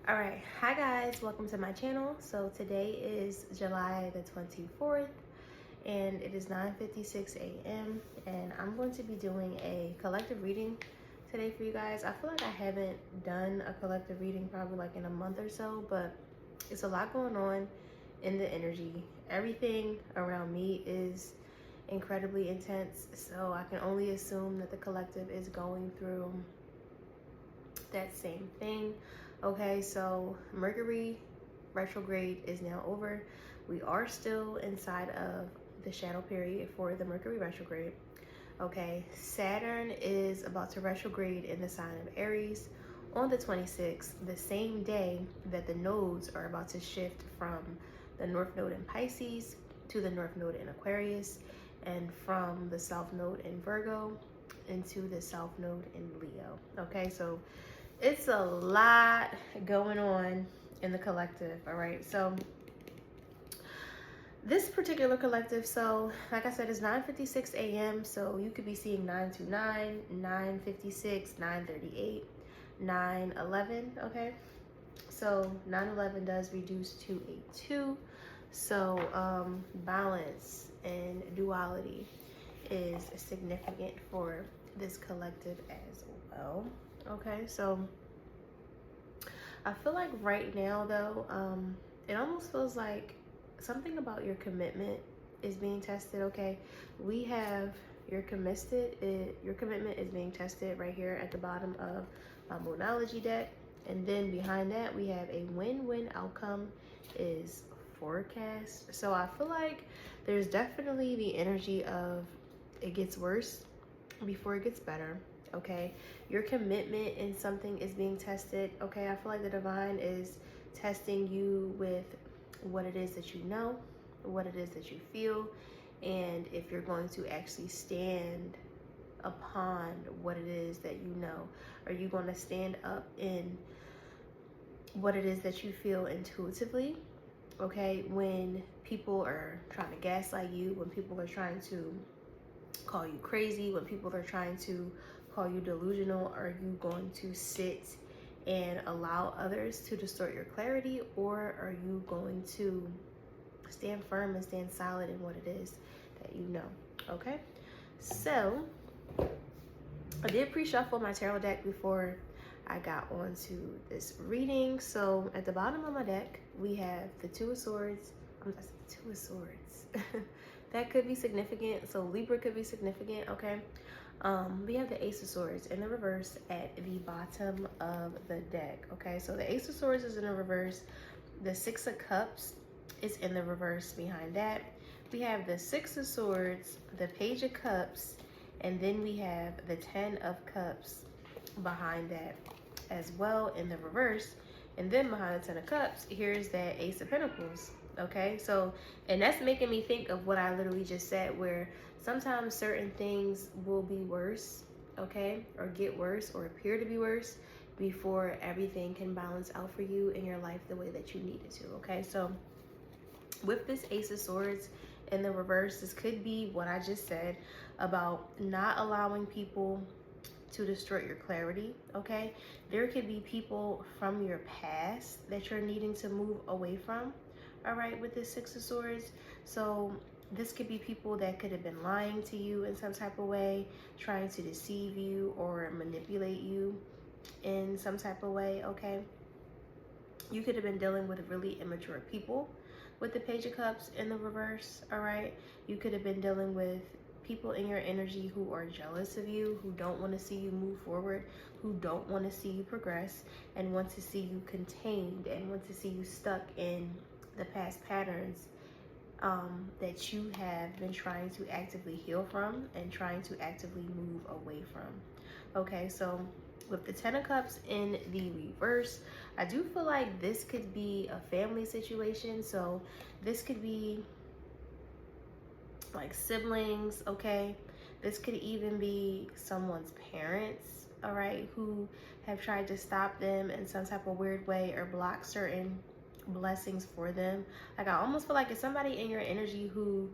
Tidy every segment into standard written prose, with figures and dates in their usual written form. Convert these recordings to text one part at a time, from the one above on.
All right, hi guys, welcome to my channel. So today is July the 24th and it is 9:56 a.m. and I'm going to be doing a collective reading today for you guys. I feel like I haven't done a collective reading probably like in a month or so, but it's a lot going on in the energy. Everything around me is incredibly intense, so I can only assume that the collective is going through that same thing. Okay, so Mercury retrograde is now over. We are still inside of the shadow period for the Mercury retrograde. Okay, Saturn is about to retrograde in the sign of Aries on the 26th, the same day that the nodes are about to shift from the North Node in Pisces to the North Node in Aquarius, and from the South Node in Virgo into the South Node in Leo. Okay, so it's a lot going on in the collective. All right, so this particular collective, so like I said, it's 9:56 a.m. so you could be seeing 929, 9:56, 9:38, 9:11. Okay, so 9:11 does reduce to a 2, so balance and duality is significant for this collective as well. Okay, so I feel like right now though, it almost feels like something about your commitment is being tested. Okay, we have your commitment is being tested right here at the bottom of my Moonology deck, and then behind that we have a win-win outcome is forecast. So I feel like there's definitely the energy of it gets worse before it gets better. Okay, your commitment in something is being tested. Okay, I feel like the divine is testing you with what it is that you know, what it is that you feel, and if you're going to actually stand upon what it is that you know. Are you going to stand up in what it is that you feel intuitively? Okay, when people are trying to gaslight you, when people are trying to call you crazy, when people are trying to call you delusional, are you going to sit and allow others to distort your clarity, or are you going to stand firm and stand solid in what it is that you know? Okay, so I did pre-shuffle my tarot deck before I got onto this reading. So at the bottom of my deck we have the Two of Swords. Two of Swords. That could be significant. So Libra could be significant. Okay, we have the Ace of Swords in the reverse at the bottom of the deck. Okay, so the Ace of Swords is in the reverse. The Six of Cups is in the reverse behind that. We have the Six of Swords, the Page of Cups, and then we have the Ten of Cups behind that as well in the reverse. And then behind the Ten of Cups, here's that Ace of Pentacles. Okay, so, and that's making me think of what I literally just said, where sometimes certain things will be worse, okay, or get worse or appear to be worse before everything can balance out for you in your life the way that you need it to. Okay, so with this Ace of Swords in the reverse, this could be what I just said about not allowing people to distort your clarity. Okay, there could be people from your past that you're needing to move away from. All right, with this Six of Swords, so this could be people that could have been lying to you in some type of way, trying to deceive you or manipulate you in some type of way. Okay, you could have been dealing with really immature people with the Page of Cups in the reverse. All right, you could have been dealing with people in your energy who are jealous of you, who don't want to see you move forward, who don't want to see you progress, and want to see you contained and want to see you stuck in the past patterns that you have been trying to actively heal from and trying to actively move away from. Okay, so with the Ten of Cups in the reverse, I do feel like this could be a family situation. So this could be like siblings. Okay, this could even be someone's parents, all right, who have tried to stop them in some type of weird way or block certain blessings for them. Like, I almost feel like it's somebody in your energy who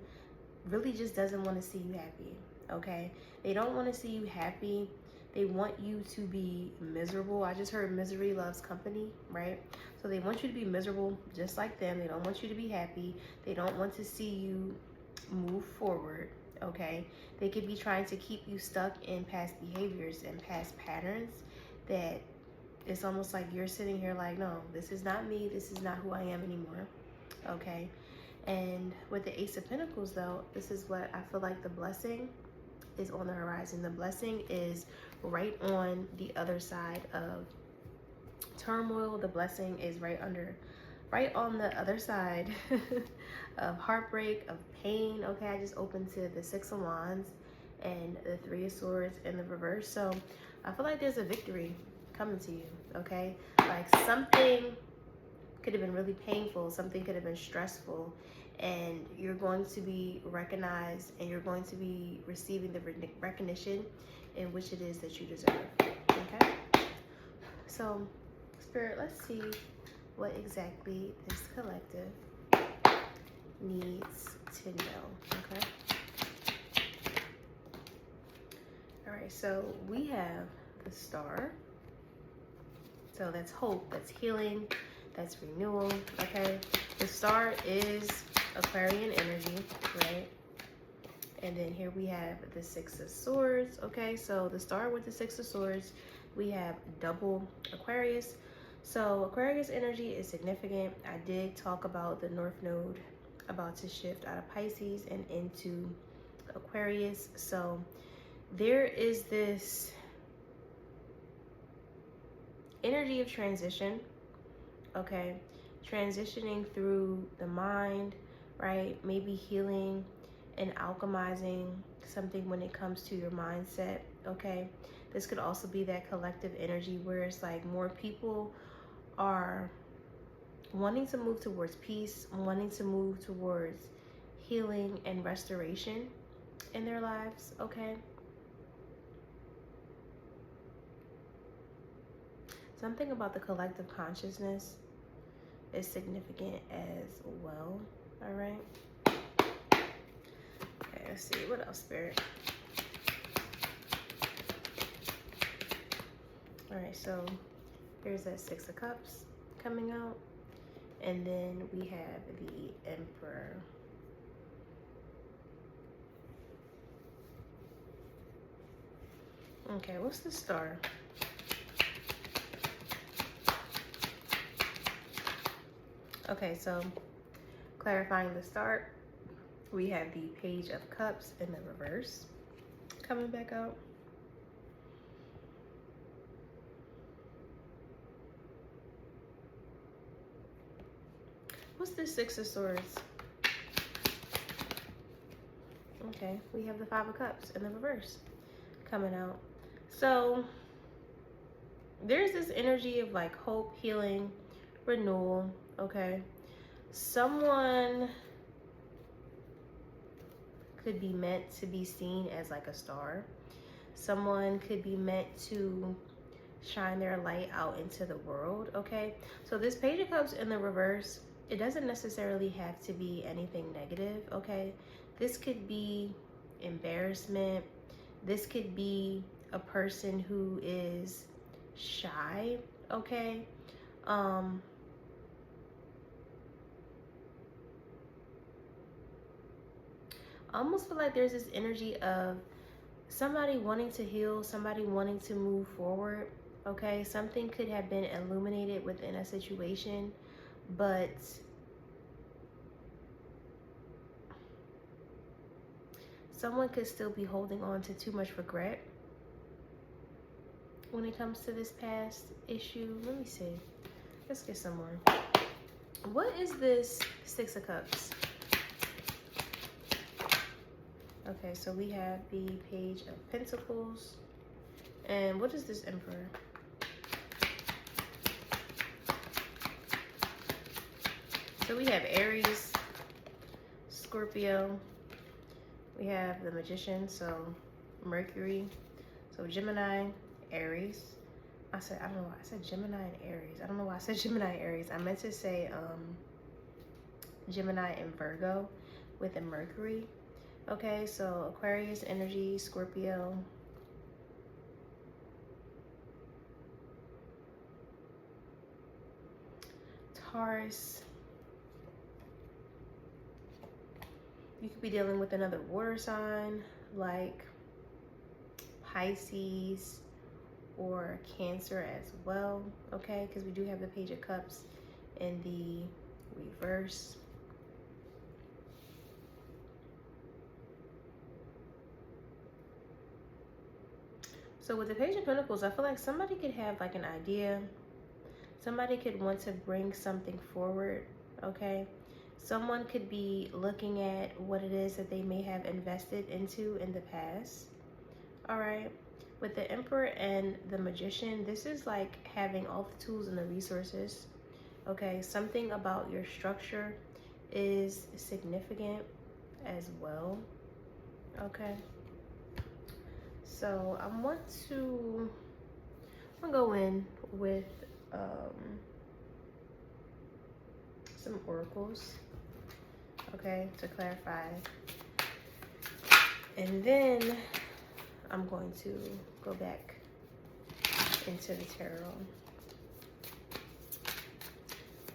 really just doesn't want to see you happy. Okay, they don't want to see you happy. They want you to be miserable. I just heard misery loves company, right? So they want you to be miserable just like them. They don't want you to be happy. They don't want to see you move forward, okay? They could be trying to keep you stuck in past behaviors and past patterns that it's almost like you're sitting here like, no, this is not me. This is not who I am anymore, okay? And with the Ace of Pentacles, though, this is what I feel like the blessing is on the horizon. The blessing is right on the other side of turmoil. The blessing is right on the other side of heartbreak, of pain. Okay, I just opened to the Six of Wands and the Three of Swords in the reverse. So I feel like there's a victory coming to you, okay? Like something could have been really painful, something could have been stressful, and you're going to be recognized and you're going to be receiving the recognition in which it is that you deserve, okay? So, Spirit, let's see what exactly this collective needs to know, okay? All right, so we have the Star. So that's hope, that's healing, that's renewal, okay? The Star is Aquarian energy, right? And then here we have the Six of Swords, okay? So the Star with the Six of Swords, we have double Aquarius. So Aquarius energy is significant. I did talk about the North Node about to shift out of Pisces and into Aquarius. So there is this energy of transition, okay? Transitioning through the mind, right? Maybe healing and alchemizing something when it comes to your mindset, okay? This could also be that collective energy where it's like more people are wanting to move towards peace, wanting to move towards healing and restoration in their lives, okay? Something about the collective consciousness is significant as well, all right? Okay, let's see, what else, Spirit? All right, so here's that Six of Cups coming out, and then we have the Emperor. Okay, what's the Star? Okay, so clarifying the start, we have the Page of Cups in the reverse coming back out. What's the Six of Swords? Okay, we have the Five of Cups in the reverse coming out. So there's this energy of like hope, healing, renewal, okay? Someone could be meant to be seen as like a star. Someone could be meant to shine their light out into the world, okay? So this Page of Cups in the reverse, it doesn't necessarily have to be anything negative, okay? This could be embarrassment. This could be a person who is shy, okay? I almost feel like there's this energy of somebody wanting to heal, somebody wanting to move forward, okay? Something could have been illuminated within a situation, but someone could still be holding on to too much regret when it comes to this past issue. Let me see. Let's get some more. What is this Six of Cups? Okay, so we have the Page of Pentacles. And what is this Emperor? So we have Aries, Scorpio. We have the Magician, so Mercury. So Gemini, Aries. I don't know why I said Gemini and Aries. I don't know why I said Gemini and Aries. I meant to say Gemini and Virgo with a Mercury. Okay, so Aquarius energy, Scorpio, Taurus. You could be dealing with another water sign like Pisces or Cancer as well, okay? Because we do have the Page of Cups in the reverse. So with the Page of Pentacles, I feel like somebody could have like an idea. Somebody could want to bring something forward, okay? Someone could be looking at what it is that they may have invested into in the past, all right? With the Emperor and the Magician, this is like having all the tools and the resources, okay? Something about your structure is significant as well, okay? So I'm gonna go in with some oracles, okay, to clarify. And then I'm going to go back into the tarot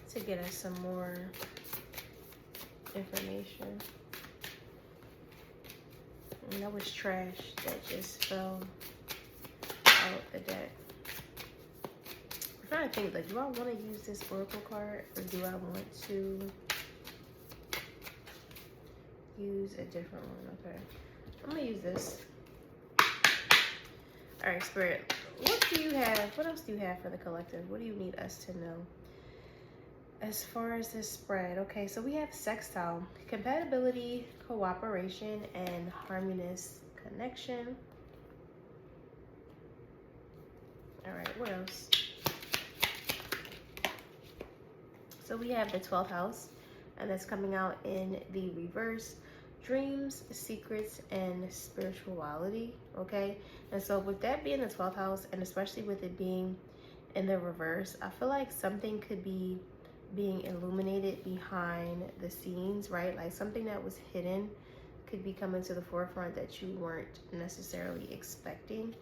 to get us some more information. And that was trash that just fell out the deck. I'm trying to think, like, do I want to use this oracle card or do I want to use a different one? Okay, I'm gonna use this. All right, Spirit, what do you have? What else do you have for the collective? What do you need us to know as far as this spread? Okay, so we have sextile, compatibility, cooperation, and harmonious connection. All right, what else? So we have the 12th house, and that's coming out in the reverse. Dreams, secrets, and spirituality, okay? And so with that being the 12th house, and especially with it being in the reverse, I feel like something could be being illuminated behind the scenes, right? Like something that was hidden could be coming to the forefront that you weren't necessarily expecting.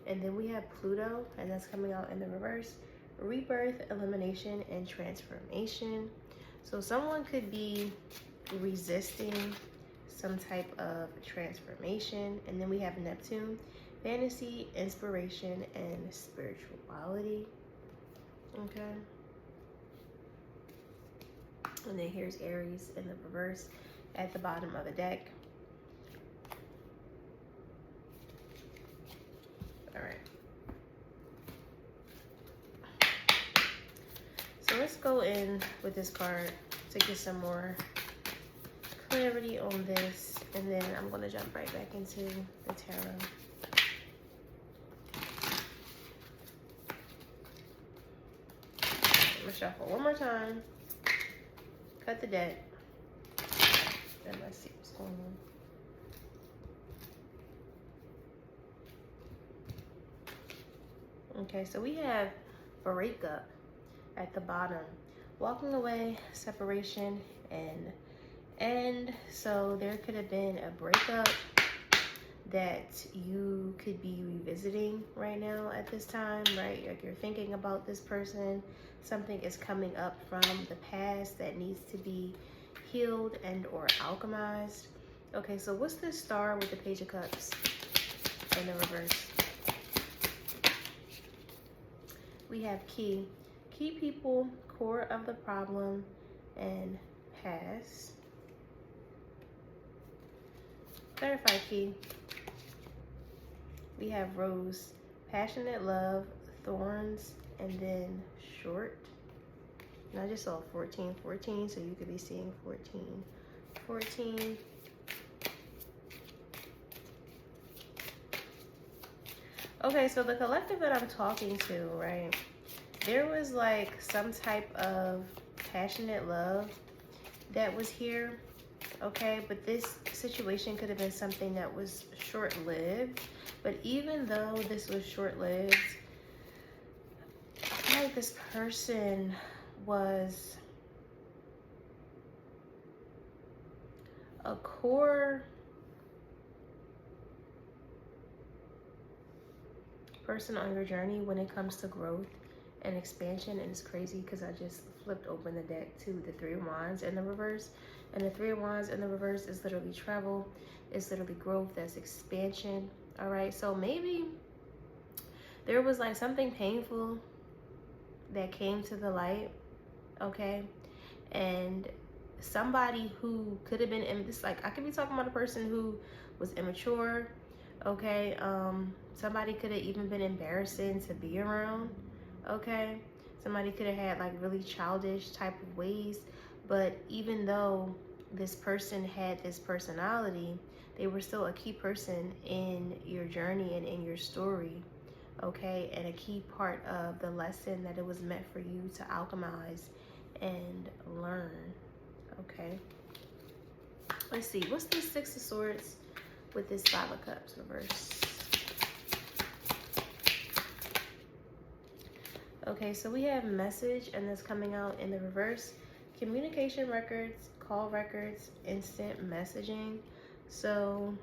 And then we have Pluto, and that's coming out in the reverse. Rebirth, elimination, and transformation. So someone could be resisting some type of transformation. And then we have Neptune, fantasy, inspiration, and spirituality. Okay. And then here's Aries in the reverse at the bottom of the deck. All right. So let's go in with this card to get some more clarity on this, and then I'm going to jump right back into the tarot. I'm going to shuffle one more time, cut the deck, and let's see what's going on. Okay, so we have breakup at the bottom, walking away, separation, and so there could have been a breakup that you could be revisiting right now at this time, right? Like you're thinking about this person, something is coming up from the past that needs to be healed and or alchemized. Okay, so what's this star with the Page of Cups in the reverse? We have key people, core of the problem, and past. Clarify key. We have rose, passionate love, thorns, and then short. And I just saw 14, so you could be seeing 14. Okay, so the collective that I'm talking to, right? There was like some type of passionate love that was here, okay? But this situation could have been something that was short-lived. But even though this was short-lived, I feel like this person was a core person on your journey when it comes to growth and expansion. And it's crazy because I just flipped open the deck to the Three of Wands in the reverse. And the Three of Wands in the reverse is literally travel. It's literally growth. That's expansion. All right. So maybe there was like something painful that came to the light. Okay. And somebody who could have been in this, like, I could be talking about a person who was immature. Okay. Somebody could have even been embarrassing to be around. Okay. Somebody could have had like really childish type of ways. But even though this person had this personality, they were still a key person in your journey and in your story. Okay. And a key part of the lesson that it was meant for you to alchemize and learn. Okay. Let's see. What's this Six of Swords with this Five of Cups reverse? Okay, so we have message, and that's coming out in the reverse. Communication records, call records, instant messaging. So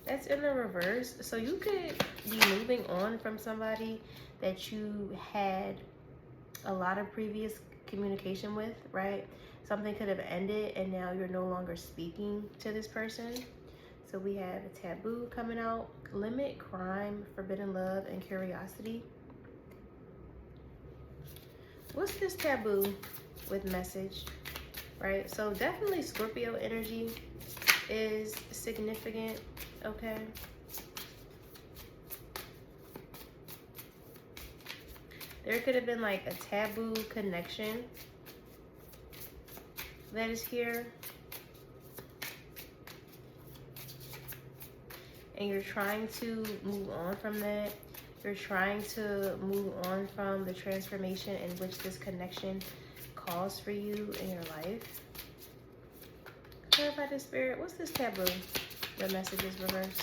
that's in the reverse. So you could be moving on from somebody that you had a lot of previous communication with, right? Something could have ended and now you're no longer speaking to this person. So we have a taboo coming out, limit, crime, forbidden love, and curiosity. What's this taboo with message, right? So definitely Scorpio energy is significant, okay? There could have been like a taboo connection that is here. And you're trying to move on from that. You're trying to move on from the transformation in which this connection caused for you in your life. Clarify the spirit. What's this taboo? The message is reversed.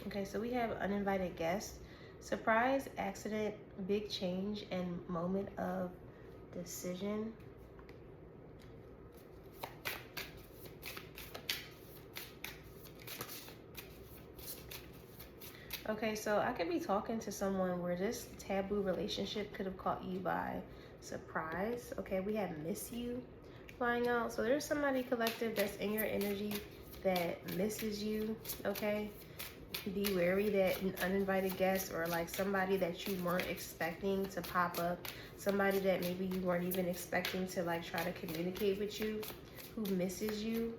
Okay, so we have uninvited guests, surprise, accident, big change, and moment of decision. Okay, so I could be talking to someone where this taboo relationship could have caught you by surprise. Okay, we have miss you flying out. So there's somebody collective that's in your energy that misses you, okay? Be wary that an uninvited guest or like somebody that you weren't expecting to pop up, somebody that maybe you weren't even expecting to like try to communicate with you, who misses you,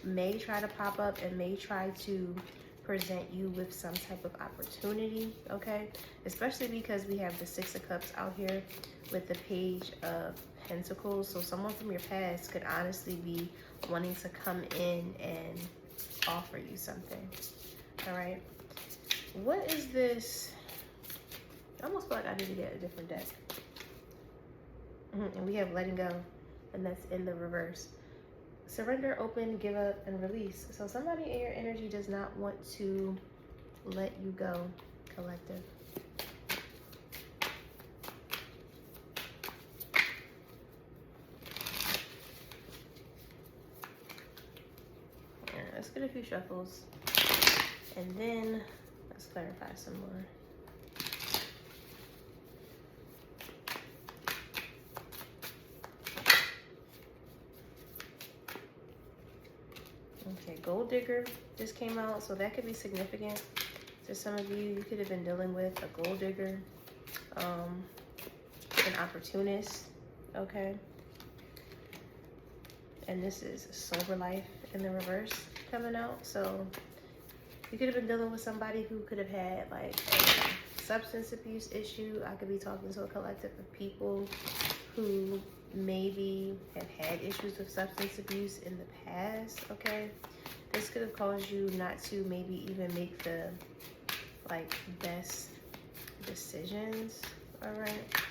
may try to pop up and may try to present you with some type of opportunity, okay? Especially because we have the Six of Cups out here with the Page of Pentacles. So someone from your past could honestly be wanting to come in and offer you something, all right? What is this? I almost feel like I need to get a different deck. And we have letting go, and that's in the reverse. Surrender, open, give up, and release. So somebody in your energy does not want to let you go, collective. Yeah, let's get a few shuffles. And then let's clarify some more. Okay, Gold Digger just came out, so that could be significant to some of you. You could have been dealing with a gold digger, an opportunist, okay? And this is Sober Life in the reverse coming out. So you could have been dealing with somebody who could have had like a substance abuse issue. I could be talking to a collective of people who maybe have had issues with substance abuse in the past, okay? This could have caused you not to maybe even make the like best decisions, all right?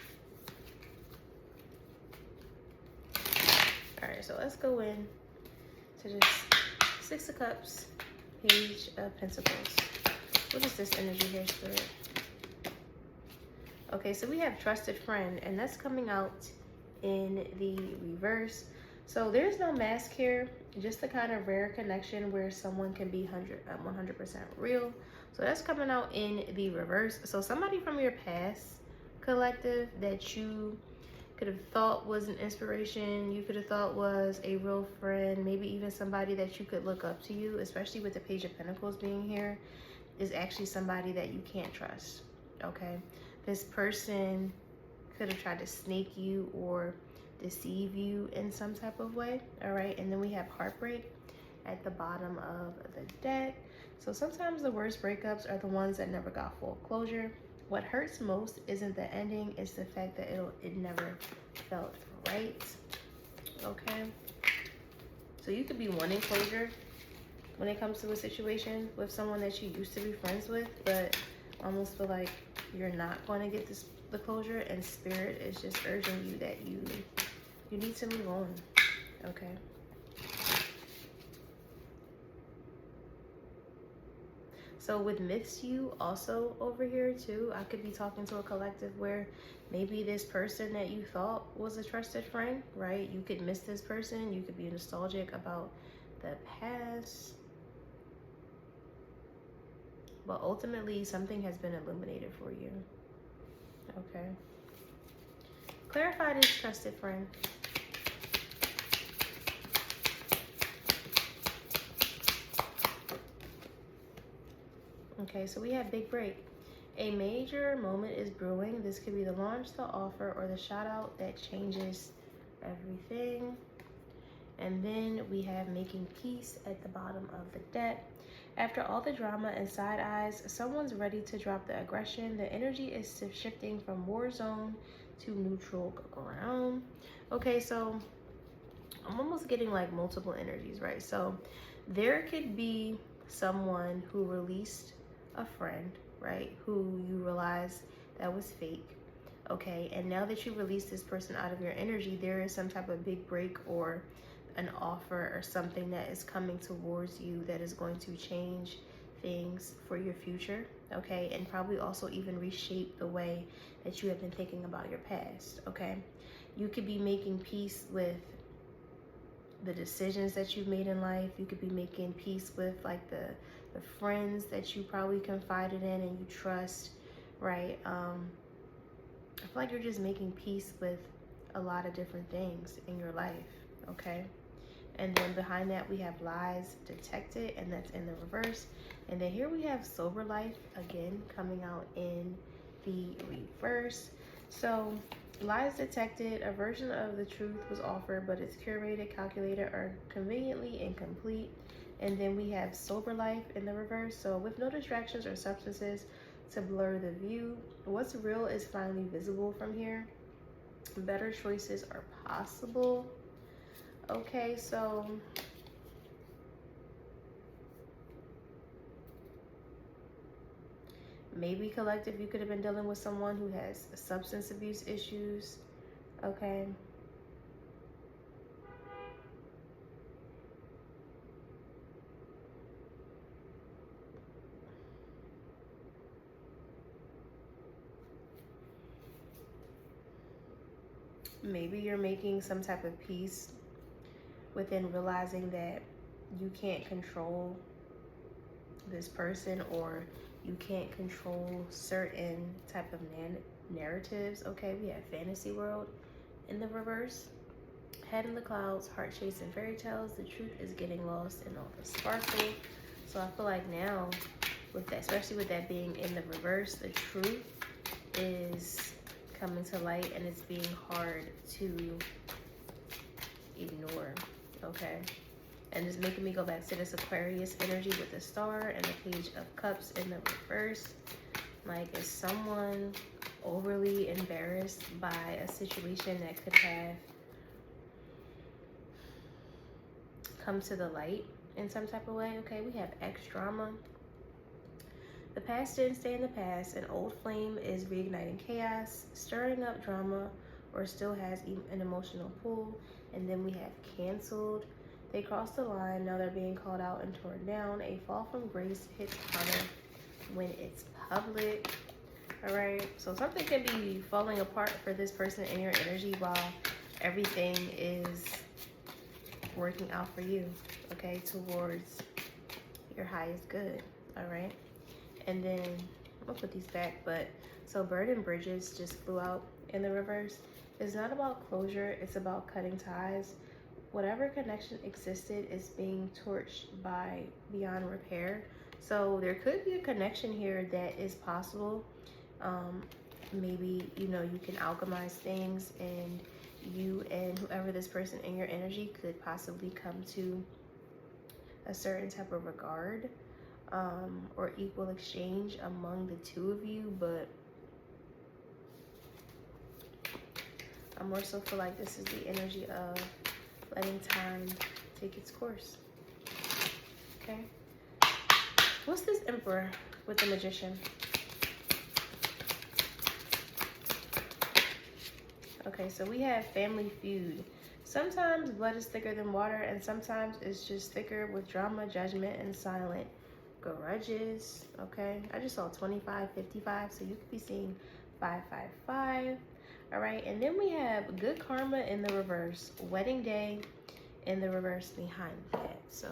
All right, so let's go in to this Six of Cups, Page of Pentacles. What is this energy here, Spirit? Okay, so we have Trusted Friend, and that's coming out in the reverse. So there's no mask here, just the kind of rare connection where someone can be 100% real. So that's coming out in the reverse. So somebody from your past, collective, that you could have thought was an inspiration, you could have thought was a real friend, maybe even somebody that you could look up to you, especially with the Page of Pentacles being here, is actually somebody that you can't trust, okay? This person could have tried to snake you or deceive you in some type of way, all right? And then we have heartbreak at the bottom of the deck. So sometimes the worst breakups are the ones that never got full closure. What hurts most isn't the ending, it's the fact that it never felt right, okay? So you could be wanting closure when it comes to a situation with someone that you used to be friends with, but almost feel like you're not going to get the closure, and Spirit is just urging you that you need to move on, okay? So with miss you also over here too, I could be talking to a collective where maybe this person that you thought was a trusted friend, right? You could miss this person. You could be nostalgic about the past. But ultimately, something has been illuminated for you. Okay. Clarify this trusted friend. Okay, so we have big break. A major moment is brewing. This could be the launch, the offer, or the shout out that changes everything. And then we have making peace at the bottom of the deck. After all the drama and side eyes, someone's ready to drop the aggression. The energy is shifting from war zone to neutral ground. Okay, so I'm almost getting like multiple energies, right? So there could be someone who released a friend, right, who you realize that was fake, okay? And now that you release this person out of your energy, there is some type of big break or an offer or something that is coming towards you that is going to change things for your future, okay? And probably also even reshape the way that you have been thinking about your past, okay? You could be making peace with the decisions that you've made in life. You could be making peace with like the friends that you probably confided in and you trust, right? I feel like you're just making peace with a lot of different things in your life, okay? And then behind that we have lies detected, and that's in the reverse. And then here we have sober life again coming out in the reverse. So lies detected, a version of the truth was offered, but it's curated, calculated, or conveniently incomplete. And then we have sober life in the reverse. So with no distractions or substances to blur the view, what's real is finally visible from here. Better choices are possible. Okay, so maybe collective, you could have been dealing with someone who has substance abuse issues, okay? Maybe you're making some type of peace within realizing that you can't control this person, or you can't control certain type of narratives, okay? We have fantasy world in the reverse. Head in the clouds, heart chasing fairy tales. The truth is getting lost in all the sparkle. So I feel like now, with that, especially with that being in the reverse, the truth is coming to light and it's being hard to ignore, okay? And it's making me go back to this Aquarius energy with the star and the Page of Cups in the reverse. Like, is someone overly embarrassed by a situation that could have come to the light in some type of way, okay? We have X drama. The past didn't stay in the past. An old flame is reigniting chaos, stirring up drama, or still has an emotional pull. And then we have canceled. They crossed the line, now they're being called out and torn down. A fall from grace hits harder when it's public. All right, so something can be falling apart for this person in your energy while everything is working out for you, okay, towards your highest good. All right, And then I'm gonna put these back, but so burning bridges just flew out in the reverse. It's not about closure, it's about cutting ties. Whatever connection existed is being torched by beyond repair. So there could be a connection here that is possible. Maybe, you know, you can alchemize things, and you and whoever this person in your energy could possibly come to a certain type of regard, or equal exchange among the two of you. But I more so feel like this is the energy of letting time take its course. Okay. What's this Emperor with the Magician? Okay, so we have family feud. Sometimes blood is thicker than water, and sometimes it's just thicker with drama, judgment, and silent grudges. Okay, I just saw 2555, so you could be seeing 555. All right, and then we have good karma in the reverse, wedding day in the reverse behind that. So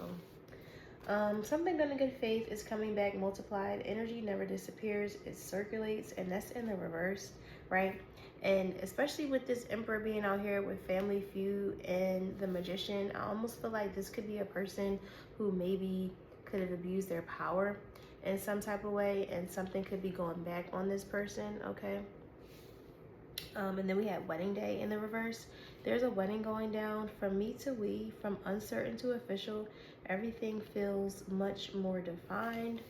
something done in good faith is coming back multiplied. Energy never disappears, it circulates, and that's in the reverse, right? And especially with this Emperor being out here with family feud and the Magician, I almost feel like this could be a person who maybe could have abused their power in some type of way, and something could be going back on this person, okay? And then we have wedding day in the reverse. There's a wedding going down. From me to we, from uncertain to official, everything feels much more defined.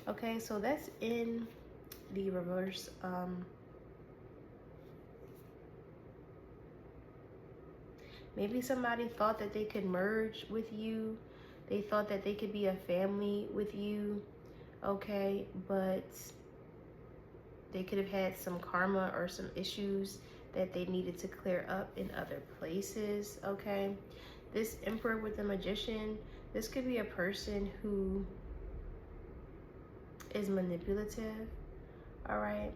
Okay, so that's in the reverse. Maybe somebody thought that they could merge with you. They thought that they could be a family with you, okay? But they could have had some karma or some issues that they needed to clear up in other places, okay? This Emperor with the Magician, this could be a person who is manipulative, all right?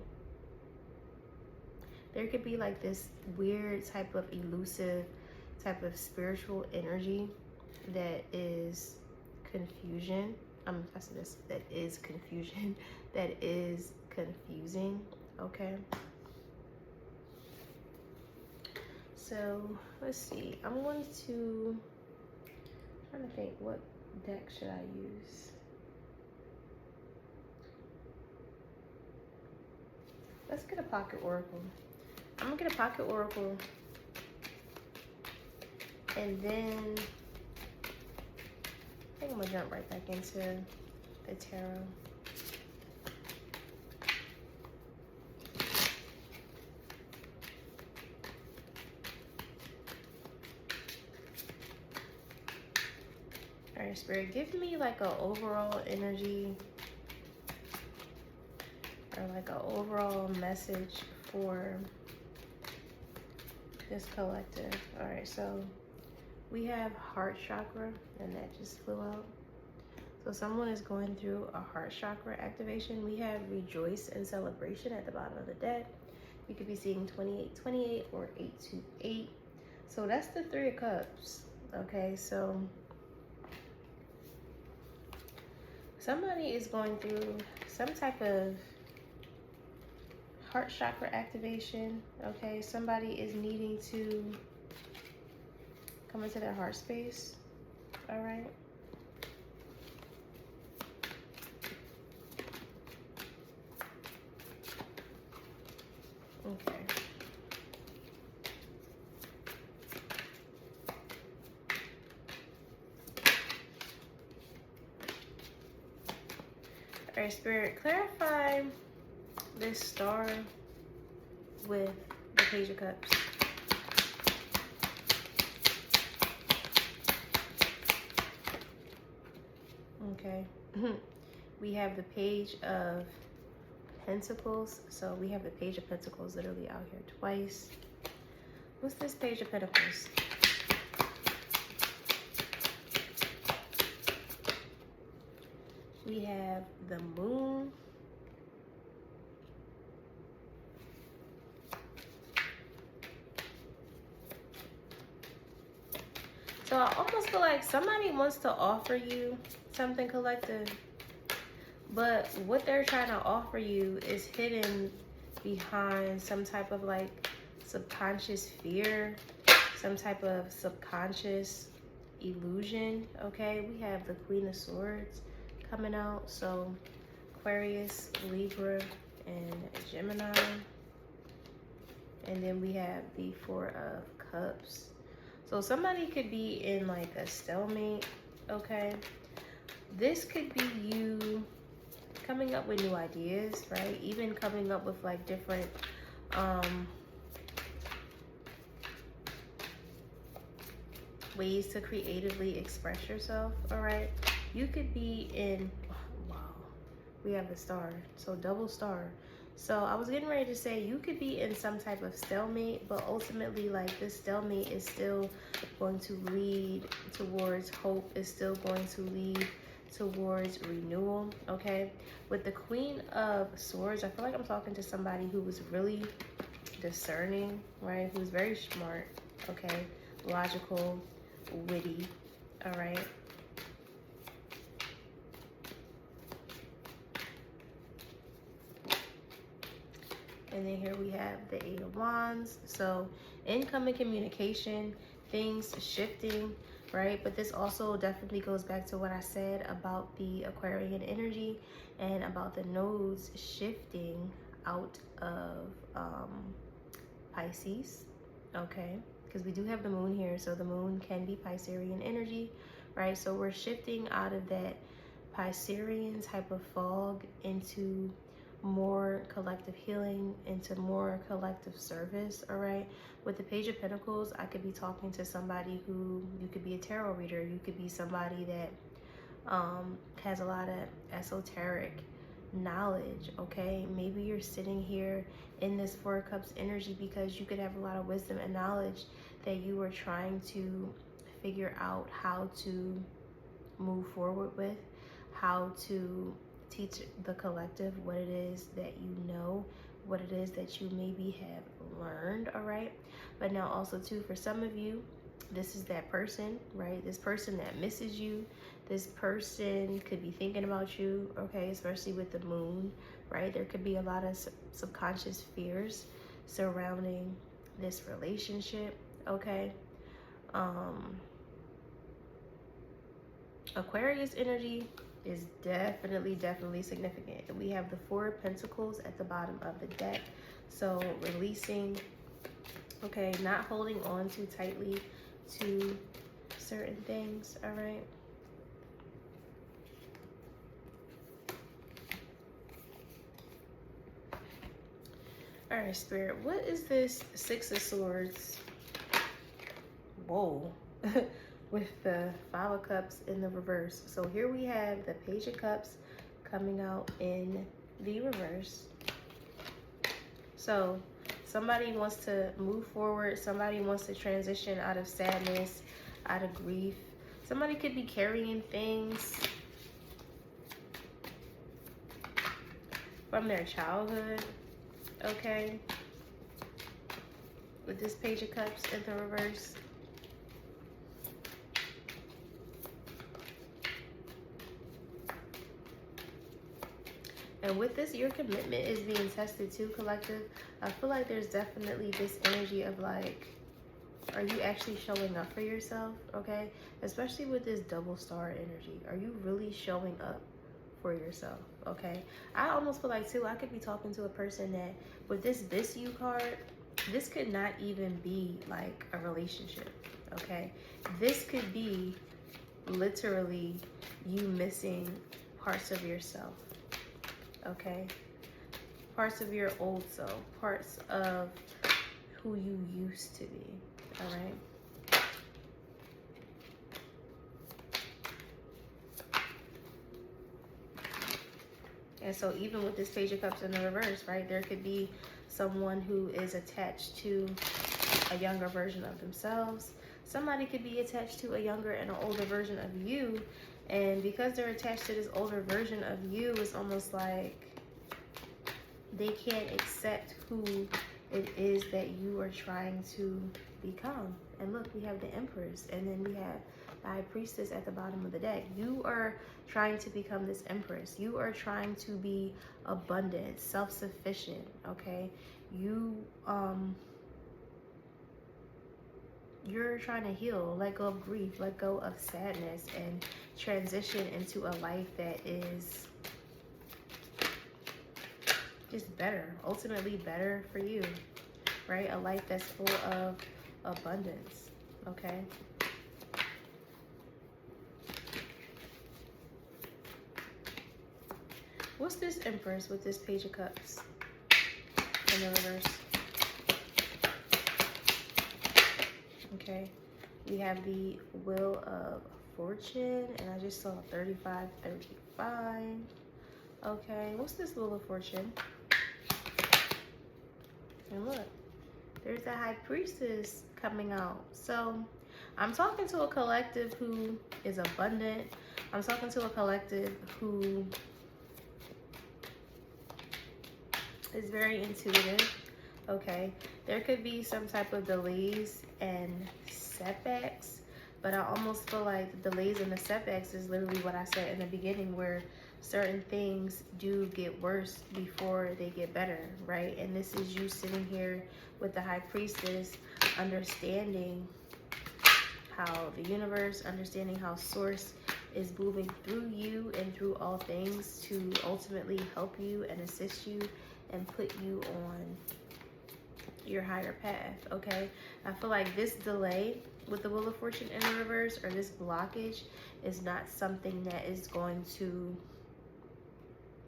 There could be like this weird type of elusive type of spiritual energy that is confusion. I said this, that is confusion, that is confusing, okay? So let's see, I'm trying to think, what deck should I use? Let's get a pocket oracle. I'm gonna get a pocket oracle, and then I think I'm gonna jump right back into the tarot. All right, Spirit, give me like an overall energy, or like an overall message for this collective. All right, so we have heart chakra, and that just flew out. So someone is going through a heart chakra activation. We have rejoice and celebration at the bottom of the deck. You could be seeing 2828 or 828. So that's the Three of Cups. Okay, so somebody is going through some type of heart chakra activation. Okay, somebody is needing to come into their heart space. All right. Okay. All right, Spirit, clarify this star with the Page of Cups. Okay. We have the Page of Pentacles. So we have the Page of Pentacles literally out here twice. What's this Page of Pentacles? We have the Moon. So I almost feel like somebody wants to offer you something, collective, But what they're trying to offer you is hidden behind some type of like subconscious fear, some type of subconscious illusion. Okay, we have the Queen of Swords coming out. So Aquarius, Libra, and Gemini. And then we have the Four of Cups. So somebody could be in like a stalemate, okay? This could be you coming up with new ideas, right? Even coming up with like different ways to creatively express yourself, all right? You could be in, wow, we have the star, so double star. So I was getting ready to say you could be in some type of stalemate, but ultimately like this stalemate is still going to lead towards hope, is still going to lead towards renewal, okay? With the Queen of Swords, I feel like I'm talking to somebody who was really discerning, right? Who's very smart, okay? Logical, witty, all right? And then here we have the Eight of Wands. So incoming communication, things shifting, right? But this also definitely goes back to what I said about the Aquarian energy and about the nodes shifting out of Pisces, okay? Because we do have the moon here, so the moon can be Piscean energy, right? So we're shifting out of that Piscean type of fog into more collective healing, into more collective service, all right? With the Page of Pentacles, I could be talking to somebody who, you could be a tarot reader, you could be somebody that has a lot of esoteric knowledge, okay? Maybe you're sitting here in this Four of Cups energy because you could have a lot of wisdom and knowledge that you are trying to figure out how to move forward with, how to teach the collective what it is that you know, what it is that you maybe have learned, all right? But now also too, for some of you, this is that person, right? This person that misses you. This person could be thinking about you, okay? Especially with the moon, right? There could be a lot of subconscious fears surrounding this relationship, okay? Aquarius energy is definitely significant. We have the Four of Pentacles at the bottom of the deck. So releasing, okay, not holding on too tightly to certain things, all right? All right, Spirit, what is this Six of Swords? Whoa. With the Five of Cups in the reverse. So here we have the Page of Cups coming out in the reverse. So somebody wants to move forward. Somebody wants to transition out of sadness, out of grief. Somebody could be carrying things from their childhood, okay? With this Page of Cups in the reverse. And with this, your commitment is being tested too, collective. I feel like there's definitely this energy of like, are you actually showing up for yourself, okay? Especially with this double star energy. Are you really showing up for yourself, okay? I almost feel like too, I could be talking to a person that with this you card, this could not even be like a relationship, okay? This could be literally you missing parts of yourself. Okay, parts of your old self, parts of who you used to be, all right? And so even with this Page of Cups in the reverse, right, there could be someone who is attached to a younger version of themselves. Somebody could be attached to a younger and an older version of you. And because they're attached to this older version of you, it's almost like they can't accept who it is that you are trying to become. And look, we have the Empress, and then we have the High Priestess at the bottom of the deck. You are trying to become this Empress. You are trying to be abundant, self-sufficient, okay? You're trying to heal, let go of grief, let go of sadness, and transition into a life that is just better, ultimately better for you, right? A life that's full of abundance, okay? What's this Empress with this Page of Cups in the reverse? Okay, we have the Wheel of Fortune, and I just saw 35, 35. Okay, what's this Wheel of Fortune? And look, there's the High Priestess coming out. So I'm talking to a collective who is abundant. I'm talking to a collective who is very intuitive. Okay, there could be some type of delays and setbacks, but I almost feel like the delays and the setbacks is literally what I said in the beginning, where certain things do get worse before they get better, right? And this is you sitting here with the High Priestess, understanding how the universe, understanding how Source is moving through you and through all things to ultimately help you and assist you and put you on your higher path, okay? I feel like this delay with the Wheel of Fortune in the reverse, or this blockage, is not something that is going to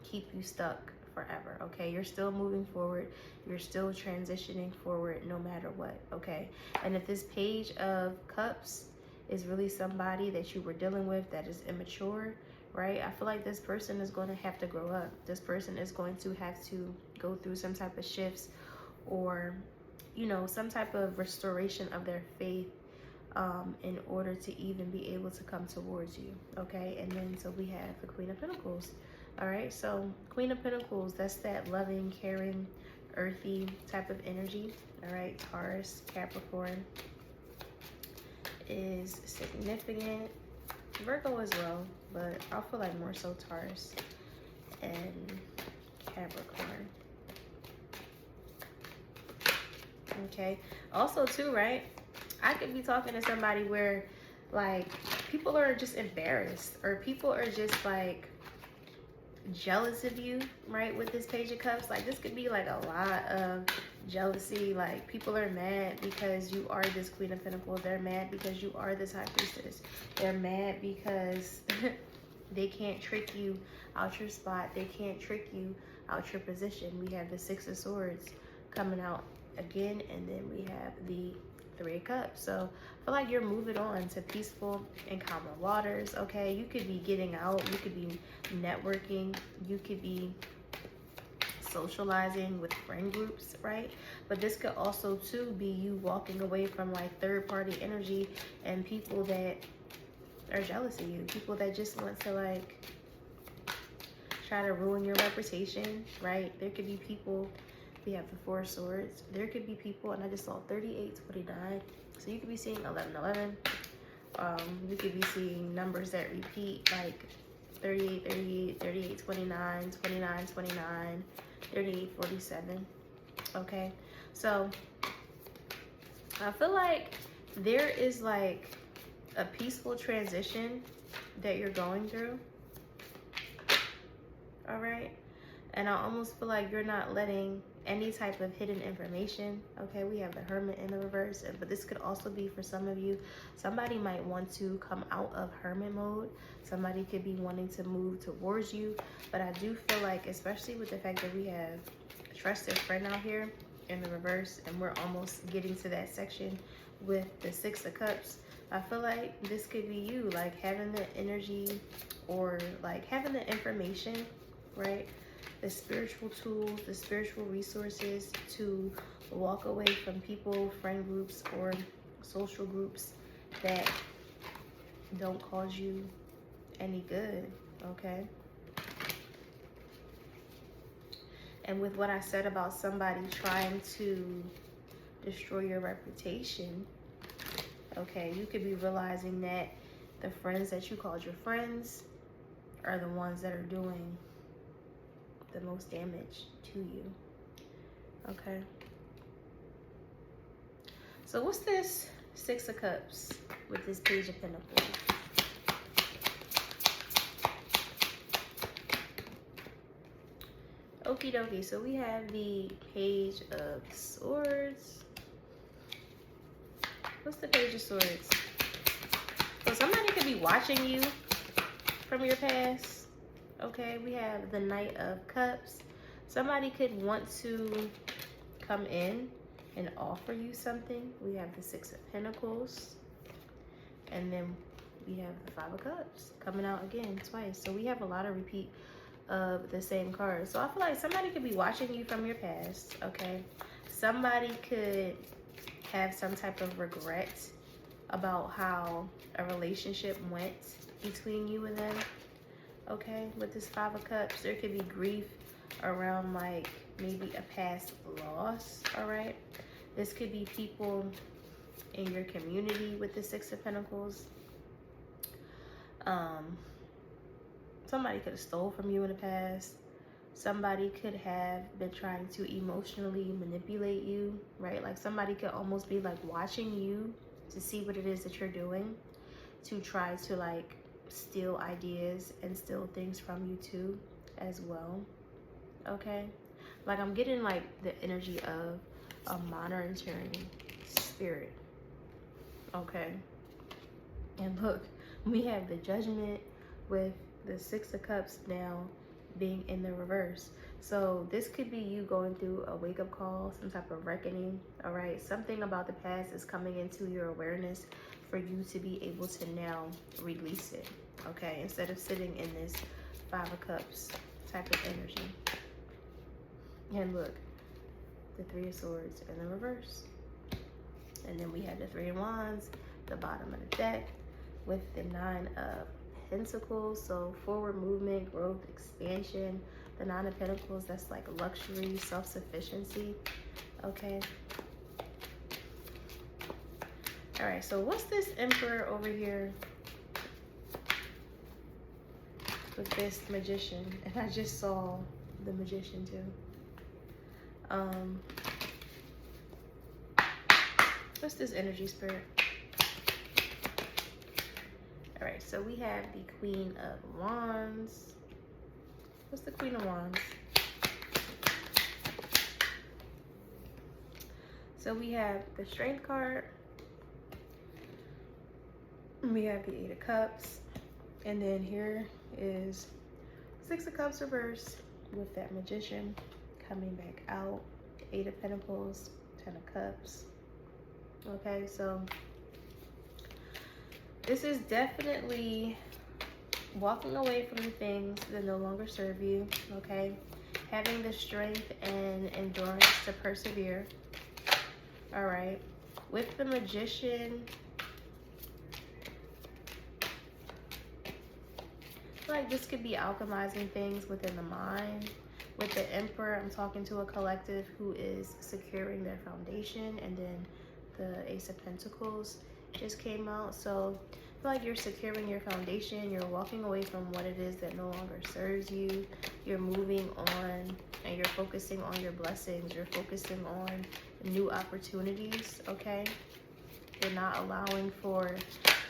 keep you stuck forever, okay? You're still moving forward. You're still transitioning forward no matter what, okay? And if this Page of Cups is really somebody that you were dealing with that is immature, right? I feel like this person is going to have to grow up. This person is going to have to go through some type of shifts, or, you know, some type of restoration of their faith in order to even be able to come towards you, okay? And then so we have the Queen of Pentacles. All right, so Queen of Pentacles, that's that loving, caring, earthy type of energy. All right, Taurus, Capricorn is significant. Virgo as well, but I feel like more so Taurus and Capricorn. Okay, also too, right? I could be talking to somebody where like people are just embarrassed, or people are just like jealous of you, right? With this Page of Cups, like this could be like a lot of jealousy. Like people are mad because you are this Queen of Pentacles. They're mad because you are this High Priestess. They're mad because they can't trick you out your spot. They can't trick you out your position. We have the Six of Swords coming out again, and then we have the Three of Cups. So I feel like you're moving on to peaceful and calmer waters, okay? You could be getting out, you could be networking, you could be socializing with friend groups, right? But this could also too be you walking away from like third-party energy and people that are jealous of you, people that just want to like try to ruin your reputation, right? There could be people. We have the Four of Swords. There could be people, and I just saw 38, 29. So you could be seeing 11, 11. You could be seeing numbers that repeat, like 38, 38, 38, 29, 29, 29, 38, 47. Okay, so I feel like there is like a peaceful transition that you're going through. All right, and I almost feel like you're not letting any type of hidden information. Okay, we have the Hermit in the reverse, but this could also be for some of you. Somebody might want to come out of hermit mode. Somebody could be wanting to move towards you, but I do feel like, especially with the fact that we have a trusted friend out here in the reverse, and we're almost getting to that section with the Six of Cups, I feel like this could be you, like having the energy or like having the information, right? The spiritual tools, the spiritual resources to walk away from people, friend groups, or social groups that don't cause you any good, okay? And with what I said about somebody trying to destroy your reputation, okay, you could be realizing that the friends that you called your friends are the ones that are doing the most damage to you. Okay. So what's this Six of Cups with this Page of Pentacles? Okie dokie. So we have the Page of Swords. What's the Page of Swords? So somebody could be watching you from your past. Okay, we have the Knight of Cups. Somebody could want to come in and offer you something. We have the Six of Pentacles. And then we have the Five of Cups coming out again twice. So we have a lot of repeat of the same card. So I feel like somebody could be watching you from your past, okay? Somebody could have some type of regret about how a relationship went between you and them, okay? With this Five of Cups, there could be grief around like maybe a past loss, all right? This could be people in your community with the Six of Pentacles. Somebody could have stole from you in the past. Somebody could have been trying to emotionally manipulate you, right? Like somebody could almost be like watching you to see what it is that you're doing, to try to like steal ideas and steal things from you too as well, okay? Like I'm getting like the energy of a monitoring spirit, okay? And look, we have the Judgment with the Six of Cups now being in the reverse. So this could be you going through a wake-up call, some type of reckoning, all right? Something about the past is coming into your awareness for you to be able to now release it, okay? Instead of sitting in this Five of Cups type of energy. And look, the Three of Swords in the reverse. And then we have the Three of Wands, the bottom of the deck, with the Nine of Pentacles. So forward movement, growth, expansion. The Nine of Pentacles, that's like luxury, self-sufficiency, okay? All right, so what's this Emperor over here with this Magician? And I just saw the Magician too. What's this energy, Spirit? All right, so we have the Queen of Wands. What's the Queen of Wands? So we have the Strength card. We have the Eight of Cups. And then here is Six of Cups reverse with that Magician coming back out. Eight of Pentacles, Ten of Cups. Okay, so this is definitely walking away from the things that no longer serve you, okay? Having the strength and endurance to persevere, all right? With the Magician, like this could be alchemizing things within the mind. With the Emperor, I'm talking to a collective who is securing their foundation, and then the Ace of Pentacles just came out. So I feel like you're securing your foundation, you're walking away from what it is that no longer serves you, you're moving on, and you're focusing on your blessings, you're focusing on new opportunities, okay? You're not allowing for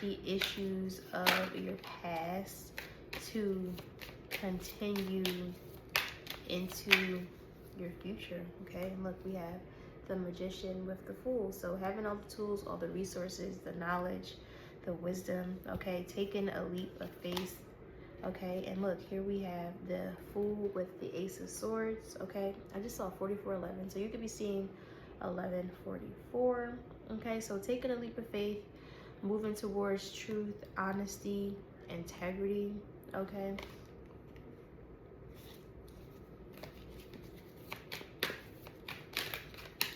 the issues of your past to continue into your future, okay? And look, we have the Magician with the Fool. So having all the tools, all the resources, the knowledge, the wisdom, okay? Taking a leap of faith, okay? And look, here we have the Fool with the Ace of Swords, okay? I just saw 4411, so you could be seeing 1144, okay? So taking a leap of faith, moving towards truth, honesty, integrity, okay?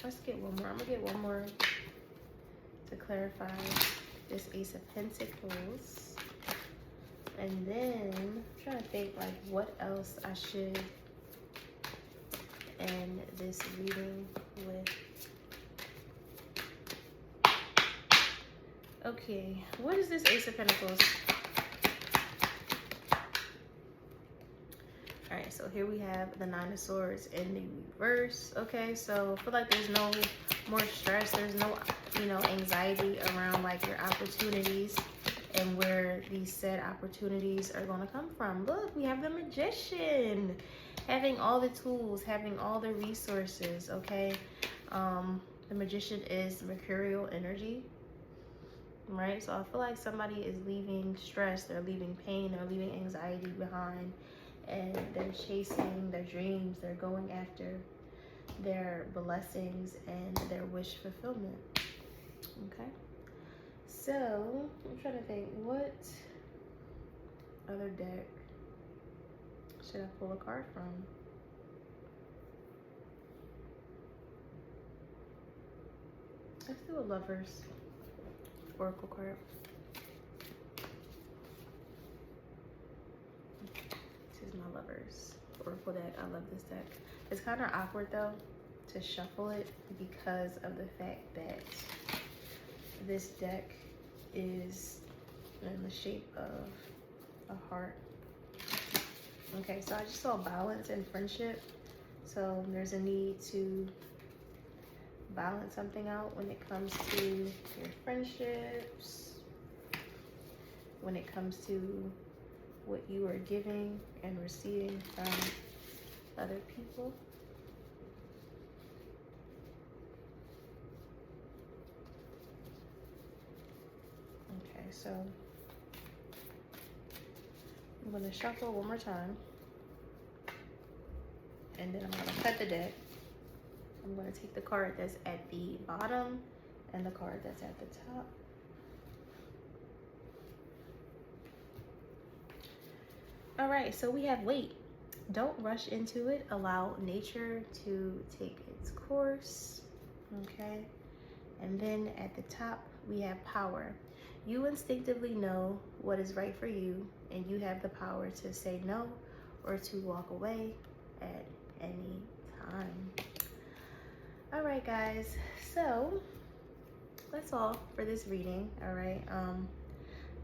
Let's get one more. I'm gonna get one more to clarify this Ace of Pentacles. And then I'm trying to think like what else I should end this reading with. Okay, what is this Ace of Pentacles? right, so here we have the Nine of Swords in the reverse. Okay, so I feel like there's no more stress. There's no, you know, anxiety around like your opportunities and where these said opportunities are going to come from. Look, we have the Magician, having all the tools, having all the resources. Okay, the Magician is mercurial energy, right? So I feel like somebody is leaving stress, they're leaving pain, they're leaving anxiety behind, and they're chasing their dreams. They're going after their blessings and their wish fulfillment. Okay, so I'm trying to think, what other deck should I pull a card from? Let's do a Lover's Oracle card. This is my Lover's Oracle deck. I love this deck. It's kind of awkward though to shuffle it because of the fact that this deck is in the shape of a heart. Okay, so I just saw balance and friendship. So there's a need to balance something out when it comes to your friendships, when it comes to what you are giving and receiving from other people. Okay, so I'm going to shuffle one more time, and then I'm going to cut the deck. I'm going to take the card that's at the bottom and the card that's at the top. All right, so we have wait. Don't rush into it. Allow nature to take its course. Okay. And then at the top, we have power. You instinctively know what is right for you, and you have the power to say no or to walk away at any time. All right, guys. So that's all for this reading. All right.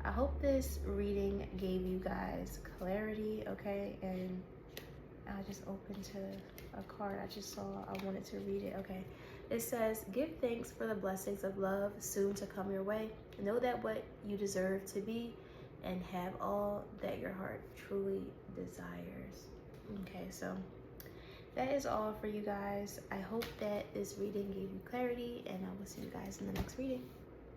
I hope this reading gave you guys clarity. Okay, and I just opened to a card I just saw. I wanted to read it. Okay. It says, give thanks for the blessings of love soon to come your way. Know that what you deserve to be and have all that your heart truly desires. Okay, so that is all for you guys. I hope that this reading gave you clarity, and I will see you guys in the next reading.